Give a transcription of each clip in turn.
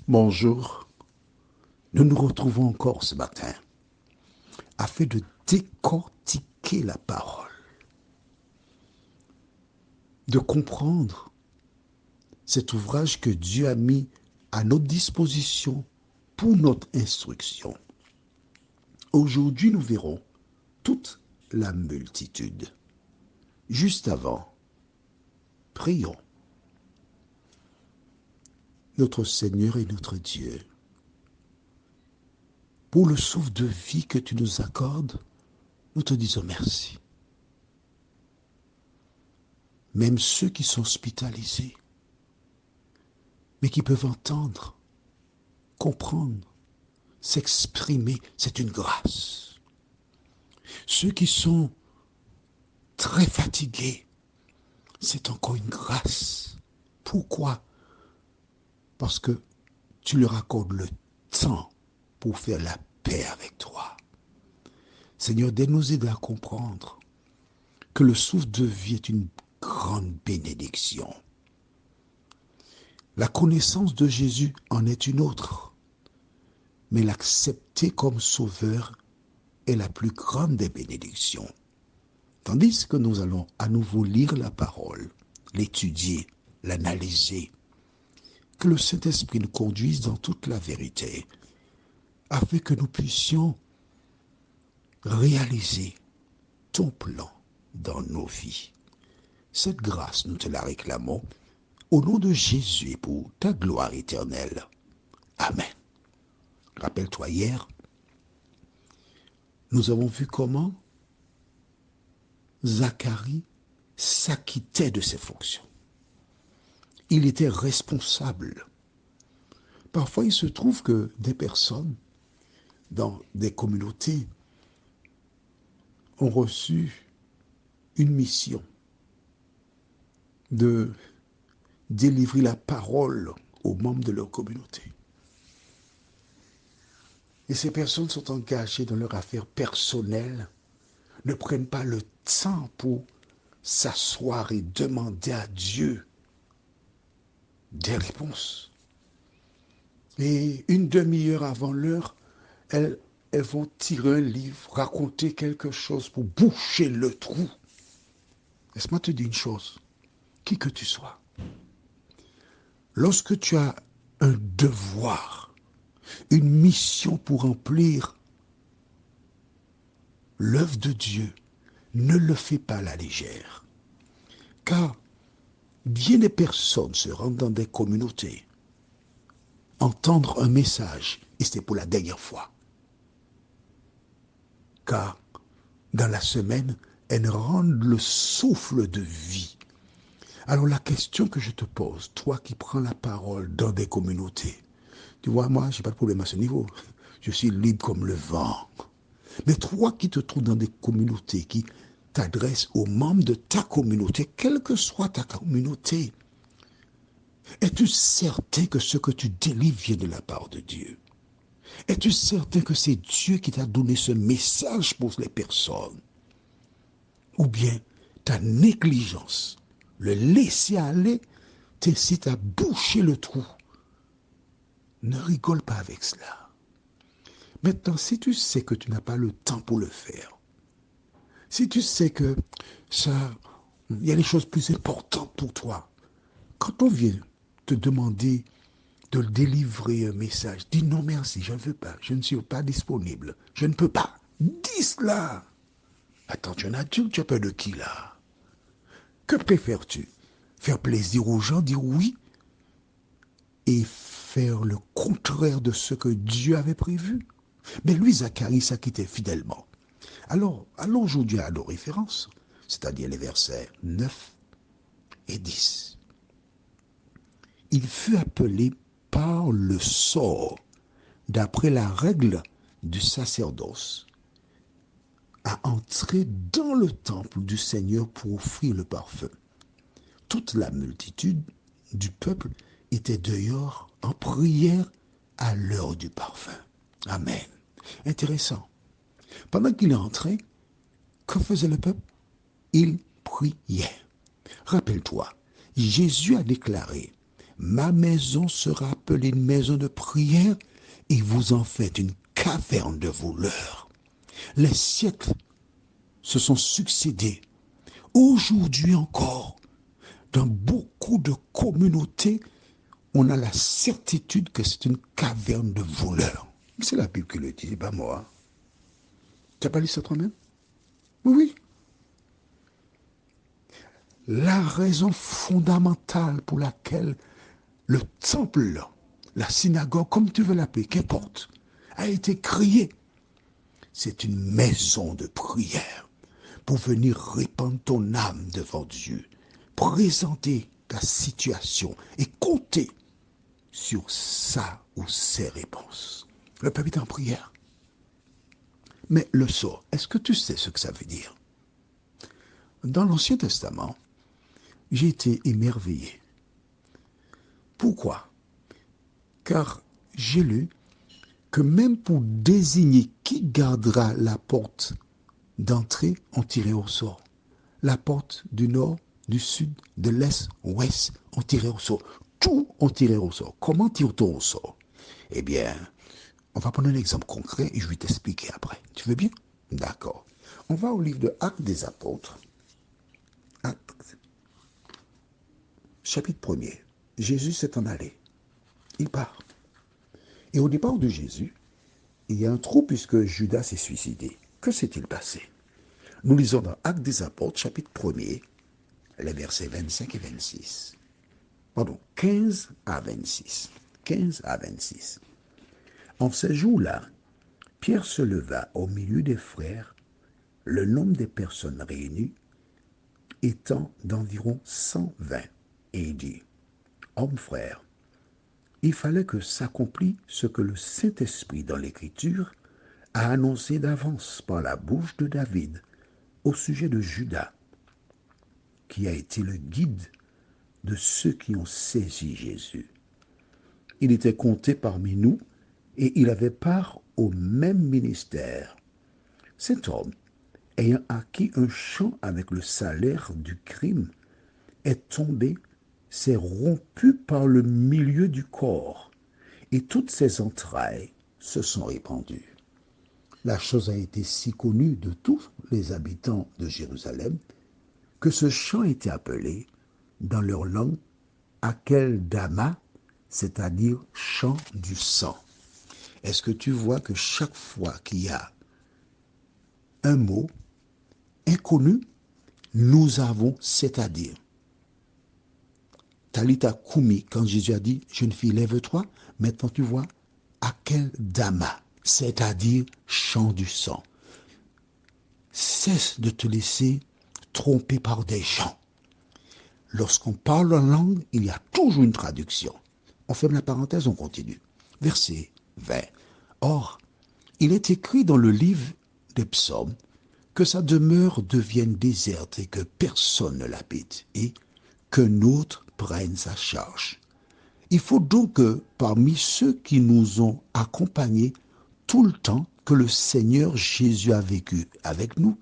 Bonjour, nous nous retrouvons encore ce matin afin de décortiquer la parole, de comprendre cet ouvrage que Dieu a mis à notre disposition pour notre instruction. Aujourd'hui, nous verrons toute la multitude. Juste avant, prions. Notre Seigneur et notre Dieu, pour le souffle de vie que tu nous accordes, nous te disons merci. Même ceux qui sont hospitalisés, mais qui peuvent entendre, comprendre, s'exprimer, c'est une grâce. Ceux qui sont très fatigués, c'est encore une grâce. Pourquoi? Parce que tu leur accordes le temps pour faire la paix avec toi. Seigneur, aide-nous aider à comprendre que le souffle de vie est une grande bénédiction. La connaissance de Jésus en est une autre, mais l'accepter comme sauveur est la plus grande des bénédictions. Tandis que nous allons à nouveau lire la parole, l'étudier, l'analyser, que le Saint-Esprit nous conduise dans toute la vérité, afin que nous puissions réaliser ton plan dans nos vies. Cette grâce, nous te la réclamons au nom de Jésus et pour ta gloire éternelle. Amen. Rappelle-toi hier, nous avons vu comment Zacharie s'acquittait de ses fonctions. Il était responsable. Parfois, il se trouve que des personnes dans des communautés ont reçu une mission de délivrer la parole aux membres de leur communauté. Et ces personnes sont engagées dans leurs affaires personnelles, ne prennent pas le temps pour s'asseoir et demander à Dieu des réponses. Et une demi-heure avant l'heure, elles vont tirer un livre, raconter quelque chose pour boucher le trou. Laisse-moi te dire une chose, qui que tu sois, lorsque tu as un devoir, une mission pour remplir l'œuvre de Dieu, ne le fais pas à la légère. Car bien des personnes se rendent dans des communautés, entendre un message, et c'est pour la dernière fois. Car dans la semaine, elles rendent le souffle de vie. Alors la question que je te pose, toi qui prends la parole dans des communautés, tu vois, moi, je n'ai pas de problème à ce niveau. Je suis libre comme le vent. Mais toi qui te trouves dans des communautés, qui t'adresses aux membres de ta communauté, quelle que soit ta communauté, es-tu certain que ce que tu délivres vient de la part de Dieu? Es-tu certain que c'est Dieu qui t'a donné ce message pour les personnes? Ou bien ta négligence, le laisser aller, t'incite à boucher le trou? Ne rigole pas avec cela. Maintenant, si tu sais que tu n'as pas le temps pour le faire, si tu sais que il y a des choses plus importantes pour toi, quand on vient te demander de délivrer un message, dis non merci, je ne veux pas, je ne suis pas disponible, je ne peux pas. Dis cela. Attends, tu es un adulte, tu as peur de qui là? Que préfères-tu? Faire plaisir aux gens, dire oui, et faire le contraire de ce que Dieu avait prévu? Mais lui, Zacharie, s'acquittait fidèlement. Alors, allons aujourd'hui à nos références, c'est-à-dire les versets 9 et 10. Il fut appelé par le sort, d'après la règle du sacerdoce, à entrer dans le temple du Seigneur pour offrir le parfum. Toute la multitude du peuple était dehors en prière à l'heure du parfum. Amen. Intéressant. Pendant qu'il est entré, que faisait le peuple? Il priait. Rappelle-toi, Jésus a déclaré ma maison sera appelée une maison de prière et vous en faites une caverne de voleurs. Les siècles se sont succédés. Aujourd'hui encore, dans beaucoup de communautés, on a la certitude que c'est une caverne de voleurs. C'est la Bible qui le dit, c'est pas moi. Tu n'as pas lu ça toi-même? Oui, oui. La raison fondamentale pour laquelle le temple, la synagogue, comme tu veux l'appeler, qu'importe, a été créé, c'est une maison de prière pour venir répandre ton âme devant Dieu, présenter ta situation et compter sur sa ou ses réponses. Le peuple est en prière. Mais le sort, est-ce que tu sais ce que ça veut dire? Dans l'Ancien Testament, j'ai été émerveillé. Pourquoi? Car j'ai lu que même pour désigner qui gardera la porte d'entrée, on tirait au sort. La porte du nord, du sud, de l'est, ouest, on tirait au sort. Tout, on tirait au sort. Comment tire-t-on au sort? Eh bien, on va prendre un exemple concret et je vais t'expliquer après. Tu veux bien? D'accord. On va au livre de Actes des Apôtres. Actes, chapitre 1er. Jésus s'est en allé. Il part. Et au départ de Jésus, il y a un trou puisque Judas s'est suicidé. Que s'est-il passé? Nous lisons dans Actes des Apôtres, chapitre 1er, les versets 25 et 26. Pardon, 15 à 26. 15 à 26. En ces jours-là, Pierre se leva au milieu des frères, le nombre des personnes réunies étant d'environ 120, et il dit, hommes frères, il fallait que s'accomplisse ce que le Saint-Esprit dans l'Écriture a annoncé d'avance par la bouche de David au sujet de Judas, qui a été le guide de ceux qui ont saisi Jésus. Il était compté parmi nous et il avait part au même ministère. Cet homme, ayant acquis un champ avec le salaire du crime, est tombé, s'est rompu par le milieu du corps, et toutes ses entrailles se sont répandues. La chose a été si connue de tous les habitants de Jérusalem que ce champ était appelé, dans leur langue, Akeldama, c'est-à-dire champ du sang. Est-ce que tu vois que chaque fois qu'il y a un mot inconnu, nous avons c'est-à-dire. Talita Koumi, quand Jésus a dit, jeune fille, lève-toi, maintenant tu vois, Akeldama, c'est-à-dire champ du sang. Cesse de te laisser tromper par des gens. Lorsqu'on parle en langue, il y a toujours une traduction. On ferme la parenthèse, on continue. Verset 20. Or, il est écrit dans le livre des psaumes que sa demeure devienne déserte et que personne ne l'habite, et qu'un autre prenne sa charge. Il faut donc que parmi ceux qui nous ont accompagnés tout le temps que le Seigneur Jésus a vécu avec nous,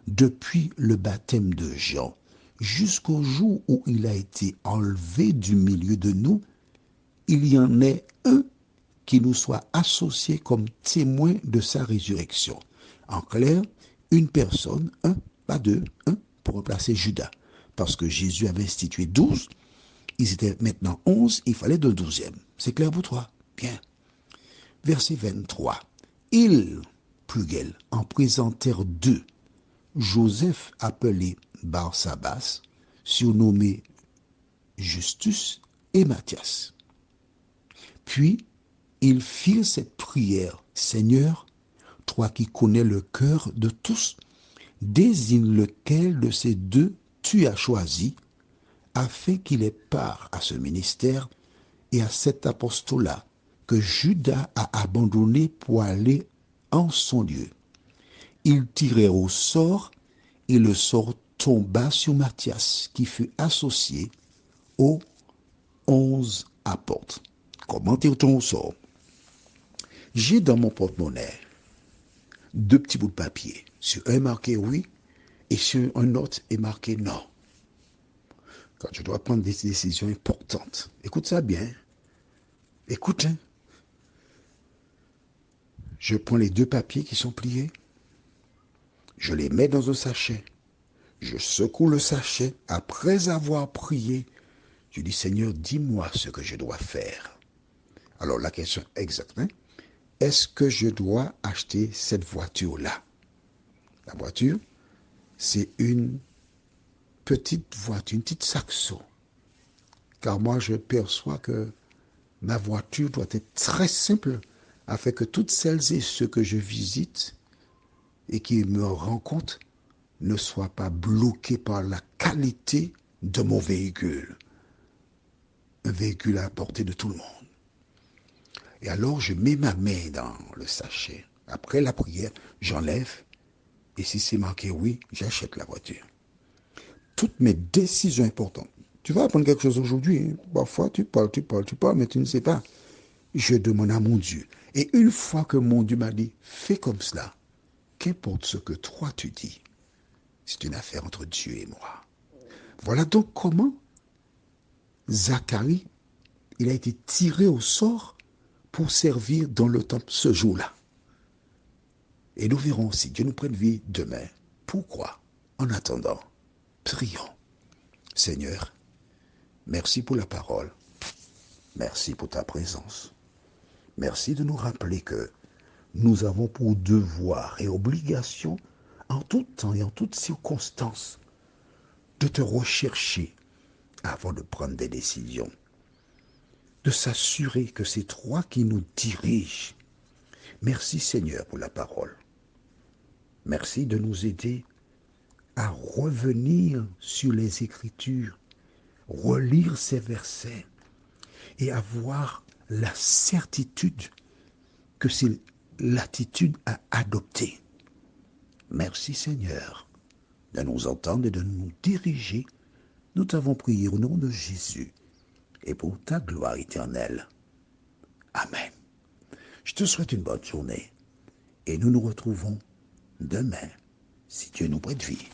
depuis le baptême de Jean, jusqu'au jour où il a été enlevé du milieu de nous, il y en ait un qui nous soit associé comme témoin de sa résurrection. En clair, une personne, un, pas deux, un, pour remplacer Judas. Parce que Jésus avait institué 12, ils étaient maintenant 11, il fallait de 12e. C'est clair pour toi? Bien. Verset 23. Ils, pluriel, en présentèrent deux, Joseph appelé Barsabas, surnommé Justus, et Matthias. Puis, ils firent cette prière, Seigneur, toi qui connais le cœur de tous, désigne lequel de ces deux tu as choisi, afin qu'il ait part à ce ministère et à cet apostolat que Judas a abandonné pour aller en son lieu. Ils tirèrent au sort, et le sort tomba sur Matthias, qui fut associé aux 11 apôtres. Comment tire-t-on au sort? J'ai dans mon porte-monnaie deux petits bouts de papier. Sur un marqué oui et sur un autre est marqué non. quand je dois prendre des décisions importantes. Écoute ça bien. Écoute, hein. Je prends les 2 papiers qui sont pliés, je les mets dans un sachet, je secoue le sachet, après avoir prié, je dis Seigneur, dis-moi ce que je dois faire. Alors la question exacte, hein, est-ce que je dois acheter cette voiture-là? La voiture, c'est une petite voiture, une petite Saxo. Car moi, je perçois que ma voiture doit être très simple afin que toutes celles et ceux que je visite et qui me rencontrent ne soient pas bloqués par la qualité de mon véhicule. Un véhicule à la portée de tout le monde. Et alors, je mets ma main dans le sachet. Après la prière, j'enlève. Et si c'est marqué oui, j'achète la voiture. Toutes mes décisions importantes. Tu vas apprendre quelque chose aujourd'hui. Hein. Parfois, tu parles, mais tu ne sais pas. Je demande à mon Dieu. Et une fois que mon Dieu m'a dit, fais comme cela, qu'importe ce que toi tu dis, c'est une affaire entre Dieu et moi. Voilà donc comment Zacharie, il a été tiré au sort pour servir dans le temple ce jour-là. Et nous verrons si Dieu nous prenne vie demain. Pourquoi? En attendant, prions. Seigneur, merci pour la parole. Merci pour ta présence. Merci de nous rappeler que nous avons pour devoir et obligation, en tout temps et en toutes circonstances, de te rechercher avant de prendre des décisions, de s'assurer que c'est toi qui nous diriges. Merci Seigneur pour la parole. Merci de nous aider à revenir sur les Écritures, relire ces versets et avoir la certitude que c'est l'attitude à adopter. Merci Seigneur de nous entendre et de nous diriger. Nous t'avons prié au nom de Jésus et pour ta gloire éternelle. Amen. Je te souhaite une bonne journée et nous nous retrouvons demain, si Dieu nous prête vie.